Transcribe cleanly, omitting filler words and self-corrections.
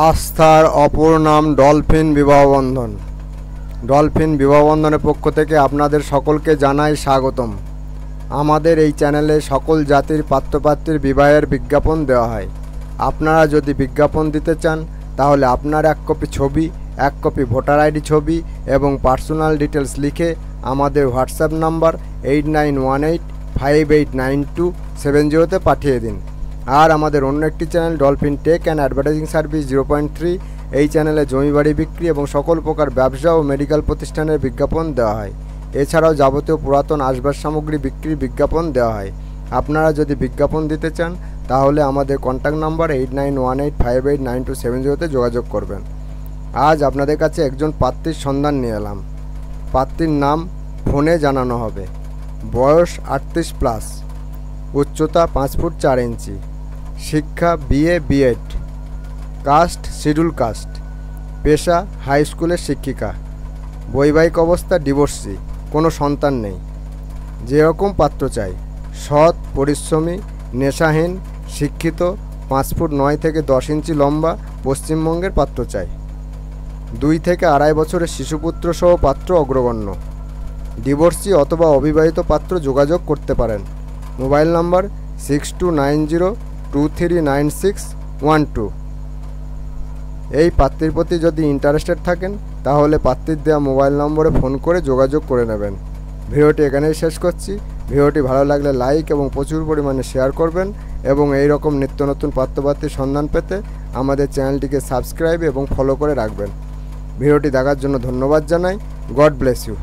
আস্থার অপর নাম ডলফিন বিবাহবন্ধন। ডলফিন বিবাহবন্ধনের পক্ষ থেকে আপনাদের সকলকে জানাই স্বাগতম। আমাদের এই চ্যানেলে সকল জাতির পাত্রপাত্রীর বিবাহের বিজ্ঞাপন দেওয়া হয়। আপনারা যদি বিজ্ঞাপন দিতে চান তাহলে আপনার 1 কপি ছবি, 1 কপি ভোটার আইডি ছবি এবং পার্সোনাল ডিটেলস লিখে আমাদের হোয়াটসঅ্যাপ নাম্বার 8918589270 পাঠিয়ে দিন। আর আমাদের অন্য একটি channel Dolphin Tech and Advertising Service 0.3, এই চ্যানেলে জমি বাড়ি বিক্রি এবং সকল প্রকার ব্যবসা ও মেডিকেল প্রতিষ্ঠানের বিজ্ঞাপন দেওয়া হয়। এছাড়াও যাবতীয় পুরাতন আসবাব সামগ্রী বিক্রির বিজ্ঞাপন দেওয়া হয়। আপনারা যদি বিজ্ঞাপন দিতে চান তাহলে আমাদের কন্ট্যাক্ট নাম্বার 8918589270 যোগাযোগ করবেন। আজ আপনাদের কাছে একজন পাত্রীর সন্ধান নিয়ে এলাম। পাত্রীর নাম ফোনে জানানো হবে। বয়স 38+, উচ্চতা 5 ফুট 4 ইঞ্চি, শিক্ষা BA B.Ed, caste schedule caste, পেশা হাই স্কুলের শিক্ষিকা, বৈবাহিক অবস্থা ডিভোর্সি, কোনো সন্তান নেই। যেরকম পাত্র চাই, সৎ, পরিশ্রমী, নেশাহীন, শিক্ষিত, 5 ফুট 9 থেকে 10 ইঞ্চি লম্বা, পশ্চিমবঙ্গের পাত্র চাই। 2 থেকে 2.5 বছরের শিশুপুত্র সহ পাত্র অগ্রগণ্য। ডিভোর্সি অথবা অবিবাহিত পাত্র যোগাযোগ করতে পারেন। Mobile number 6290239612। এই পাত্রীর প্রতি যদি ইন্টারেস্টেড থাকেন তাহলে পাত্রীর দেওয়া মোবাইল নম্বরে ফোন করে যোগাযোগ করে নেবেন। ভিডিওটি এখানেই শেষ করছি। ভিডিওটি ভালো লাগলে লাইক এবং প্রচুর পরিমাণে শেয়ার করবেন এবং এই রকম নিত্য নতুন পাত্রপাত্রীর সন্ধান পেতে আমাদের চ্যানেলটিকে সাবস্ক্রাইব এবং ফলো করে রাখবেন। ভিডিওটি দেখার জন্য ধন্যবাদ জানাই। God bless you.